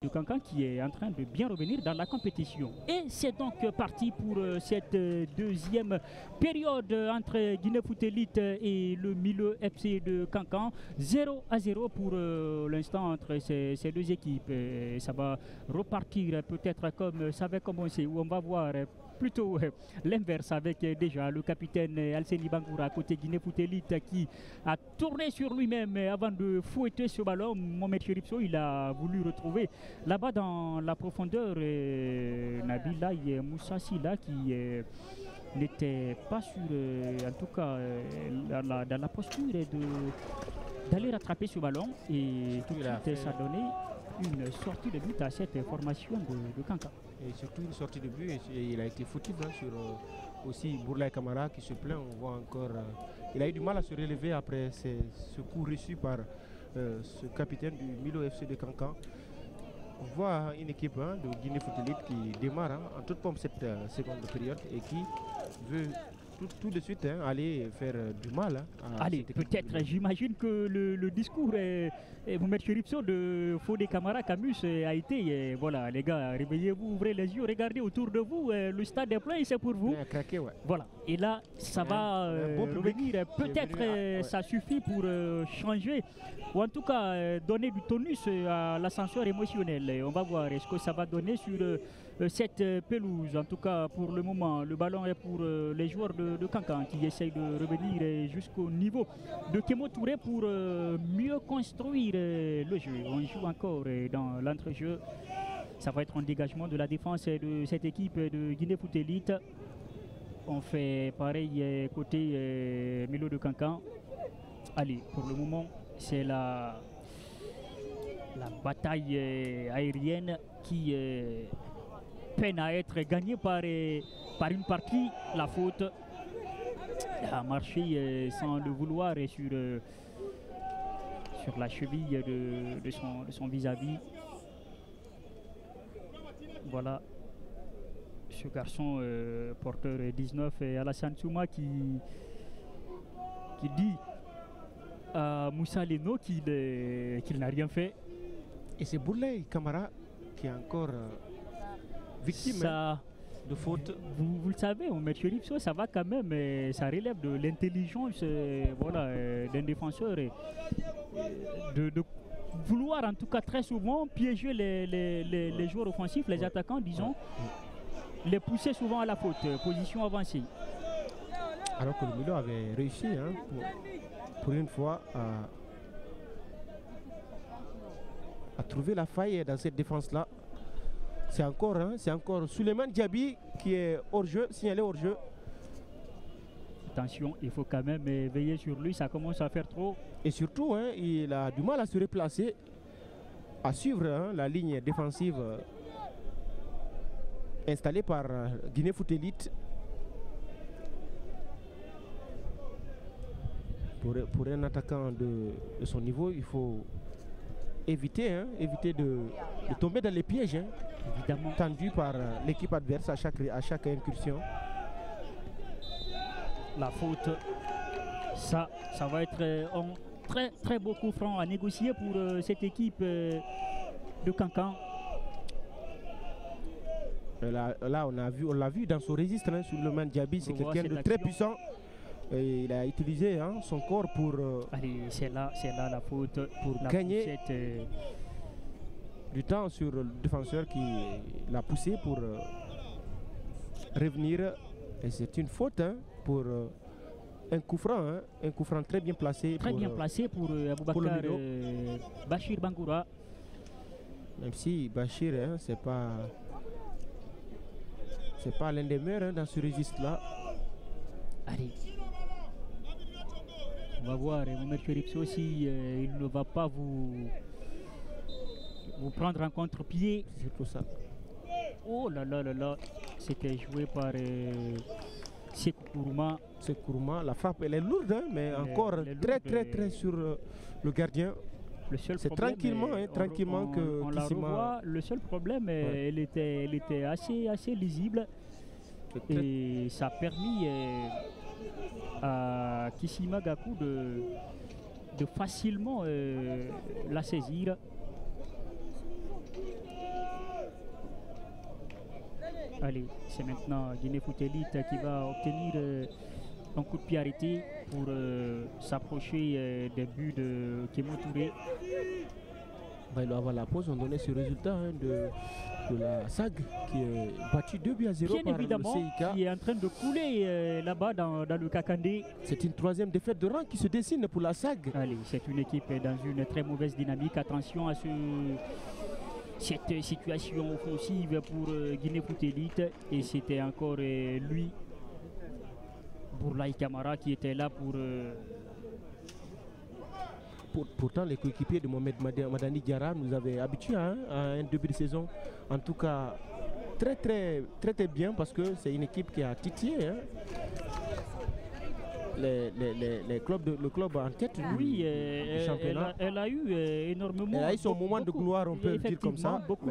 de Cancan qui est en train de bien revenir dans la compétition. Et c'est donc parti pour cette deuxième période entre Guinée Foot Elite et le Milo FC de Cancan. 0-0 pour l'instant entre ces deux équipes. Et ça va repartir peut-être comme ça avait commencé, où on va voir plutôt l'inverse avec déjà le capitaine Alseni Bangoura à côté Guinée Foot Elite qui a tourné sur lui-même avant de fouetter ce ballon. Mohamed Cheripso, il a voulu retrouver là-bas dans la profondeur Nabila et Moussa Silla qui n'était pas sûr, en tout cas dans la posture d'aller rattraper ce ballon, et tout de suite ça donnait une sortie de but à cette formation de Cancan. Et surtout une sortie de but, et il a été fautif sur aussi Bourlaye Kamara qui se plaint. On voit encore, il a eu du mal à se relever après ce coup reçu par ce capitaine du Milo FC de Cancan. On voit une équipe de Guinée Foot Elite qui démarre en toute pompe cette seconde période et qui veut tout de suite aller faire du mal. Allez, peut-être, j'imagine que le discours Mohamed Cheripso de Fodé Camara Camus a été voilà les gars, réveillez-vous, ouvrez les yeux, regardez autour de vous, le stade est plein, c'est pour vous. Craqué, ouais. Voilà, et là ça va revenir, peut-être ça suffit pour changer, ou en tout cas donner du tonus à l'ascenseur émotionnel. Et on va voir est-ce que ça va donner sur cette pelouse. En tout cas pour le moment le ballon est pour les joueurs de Cancan qui essayent de revenir jusqu'au niveau de Kemo Touré pour mieux construire le jeu. On joue encore dans l'entrejeu. Ça va être un dégagement de la défense de cette équipe de Guinée Foot Elite. On fait pareil côté Milo de Cancan. Allez, pour le moment c'est la bataille aérienne qui peine à être gagnée par une partie. La faute a marché sans le vouloir et sur la cheville de son vis-à-vis. Voilà ce garçon porteur 19 Alassane Souma qui dit à Moussa Leno qu'il n'a rien fait. Et c'est Bourlaye Kamara qui est encore victime de faute. Vous le savez, on met Cheripso, ça va quand même, ça relève de l'intelligence voilà, d'un défenseur de vouloir en tout cas très souvent piéger les joueurs offensifs, les attaquants disons, les pousser souvent à la faute, position avancée. Alors que le Milo avait réussi pour une fois à trouver la faille dans cette défense-là. C'est encore Souleymane Diaby qui est hors-jeu, signalé hors-jeu. Attention, il faut quand même veiller sur lui, ça commence à faire trop. Et surtout, il a du mal à se replacer, à suivre la ligne défensive installée par Guinée Foot Elite. Pour un attaquant de son niveau, il faut éviter de tomber dans les pièges évidemment tendus par l'équipe adverse à chaque incursion. La faute, ça va être un très très beau coup franc à négocier pour cette équipe de Cancan. Là on l'a vu dans son registre, Souleymane Diaby, c'est quelqu'un de très puissant. Et il a utilisé son corps pour allez, c'est là la faute, pour gagner du temps sur le défenseur qui l'a poussé pour revenir. Et c'est une faute pour un coup franc très bien placé. Très bien placé pour Aboubacar Bachir Bangoura. Même si Bachir, c'est pas l'un des meilleurs dans ce registre-là. Allez. On va voir, Mohamed Cheripso si il ne va pas vous prendre en contre-pied. C'est surtout ça. Oh là là là là, c'était joué par Sekou Kourouma. La frappe elle est lourde, mais encore très sur le gardien. C'est tranquillement que on la revoit. Le seul problème, elle était assez lisible. Et ça a permis à Kissima Gakou de facilement la saisir. Allez, c'est maintenant Guinée Foot Elite qui va obtenir un coup de pied arrêté pour s'approcher des buts de Kémo Touré. Avant la pause, on donnait ce résultat de la SAG qui est battue 2-0 Bien par évidemment, le CIK. qui est en train de couler là-bas dans le Kakandé. C'est une 3e défaite de rang qui se dessine pour la SAG. Allez, c'est une équipe dans une très mauvaise dynamique. Attention à cette situation offensive pour Guinée Foot Elite. Et c'était encore lui, Bourlaï Camara, qui était là pour... Pourtant, les coéquipiers de Mohamed Madani Diarra nous avaient habitués à un début de saison. En tout cas, très bien parce que c'est une équipe qui a titillé. Le club en tête oui, du championnat. Elle a eu énormément... Elle a eu son moment de gloire, on peut le dire comme ça. Beaucoup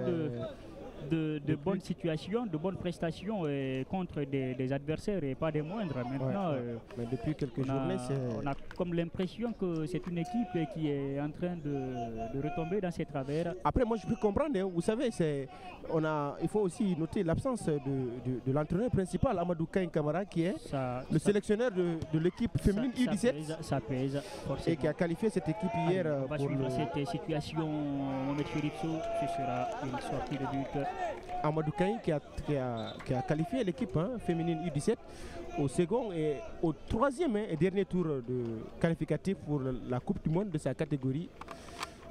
de bonnes situations, de bonnes prestations contre des adversaires et pas des moindres. Maintenant, mais depuis quelques journées, on a comme l'impression que c'est une équipe qui est en train de retomber dans ses travers. Après, moi, je peux comprendre. Vous savez, il faut aussi noter l'absence de l'entraîneur principal, Amadou Kain Kamara, qui est le sélectionneur de l'équipe féminine U17. Ça pèse, forcément. Et qui a qualifié cette équipe hier. On va suivre cette situation. Mohamed Chérifso, ce sera une sortie de but. Amadou Kain qui a qualifié l'équipe féminine U17 au second et au 3e et dernier tour de qualificatif pour la Coupe du Monde de sa catégorie.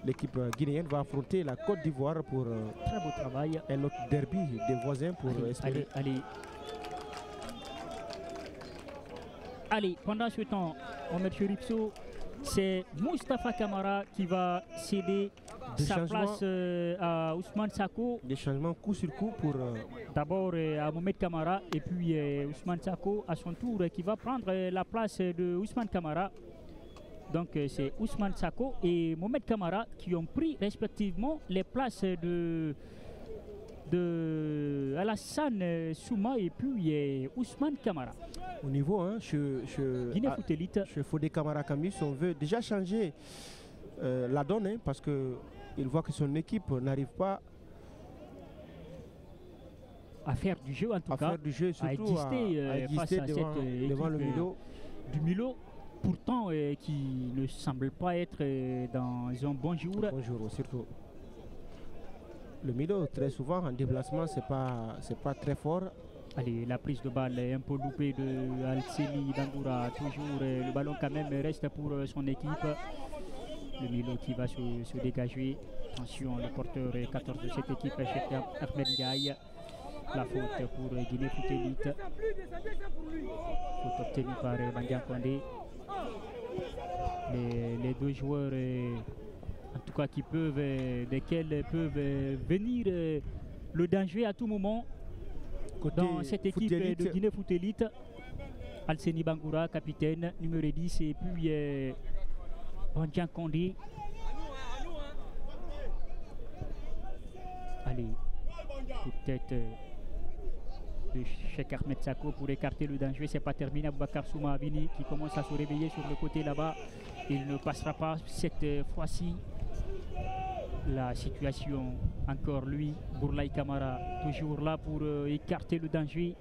L'équipe guinéenne va affronter la Côte d'Ivoire pour très beau travail. Un autre derby des voisins pour espérer. Allez, pendant ce temps, Mohamed Chérifso, c'est Moustapha Camara qui va céder sa place à Ousmane Sako. Des changements coup sur coup pour... D'abord à Mohamed Camara et puis Ousmane Sako à son tour qui va prendre la place de Ousmane Camara. Donc c'est Ousmane Sako et Mohamed Camara qui ont pris respectivement les places de Alassane Souma et puis Ousmane Camara. Au niveau, Guinée Foot Elite. Chez Fodé Camara Camus, on veut déjà changer la donne parce qu'il voit que son équipe n'arrive pas à faire du jeu, en tout cas, faire du jeu, surtout à exister face à cette équipe devant le Milo. Du Milo, pourtant qui ne semble pas être dans un bon jour. Bonjour, surtout. Le Milo, très souvent en déplacement, c'est pas très fort. Allez, la prise de balle est un peu loupée de Alceli Dangoura. Toujours le ballon quand même reste pour son équipe. Le Milo qui va se dégager. Attention, le porteur 14 de cette équipe, Cheikh Ahmed Ndiaye. La faute pour Guinée Foot Elite. Faute obtenue par Mandian Kondé. Les deux joueurs, en tout cas, desquels peuvent venir le danger à tout moment. Côté dans cette équipe de Guinée Foot Elite. Alceni Bangoura, capitaine, numéro 10, et puis Mandian Kondé. Allez, peut-être de Cheikh Ahmed Sako pour écarter le danger. C'est pas terminé. Aboubakar Souma Avini qui commence à se réveiller sur le côté là-bas. Il ne passera pas cette fois-ci. La situation, encore lui, Bourlaï Camara, toujours là pour écarter le danger.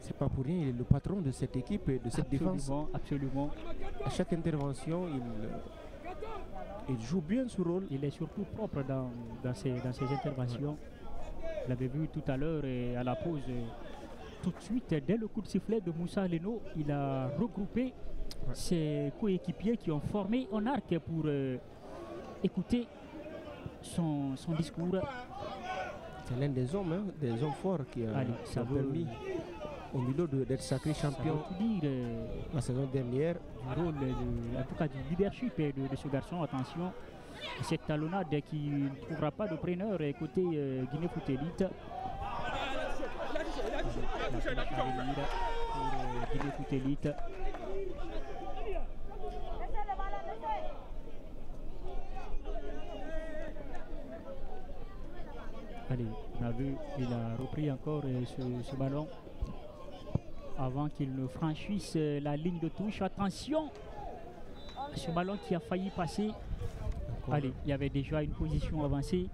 C'est pas pour rien, il est le patron de cette équipe et de cette défense. Absolument. À chaque intervention, il joue bien ce rôle. Il est surtout propre dans ses interventions. Ouais. Vous l'avez vu tout à l'heure et à la pause. Tout de suite, dès le coup de sifflet de Moussa Leno, il a regroupé ses coéquipiers qui ont formé en arc pour écouter son discours. C'est l'un des hommes forts qui a permis au milieu d'être sacré champion la saison dernière. Du rôle, en tout cas du leadership de ce garçon. Attention, cette talonnade qui ne trouvera pas de preneur côté Guinée Foot Elite. Guinée Foot Elite. Allez, on a vu, il a repris encore ce ballon avant qu'il ne franchisse la ligne de touche. Attention, ce ballon qui a failli passer. Allez, il y avait déjà une position avancée.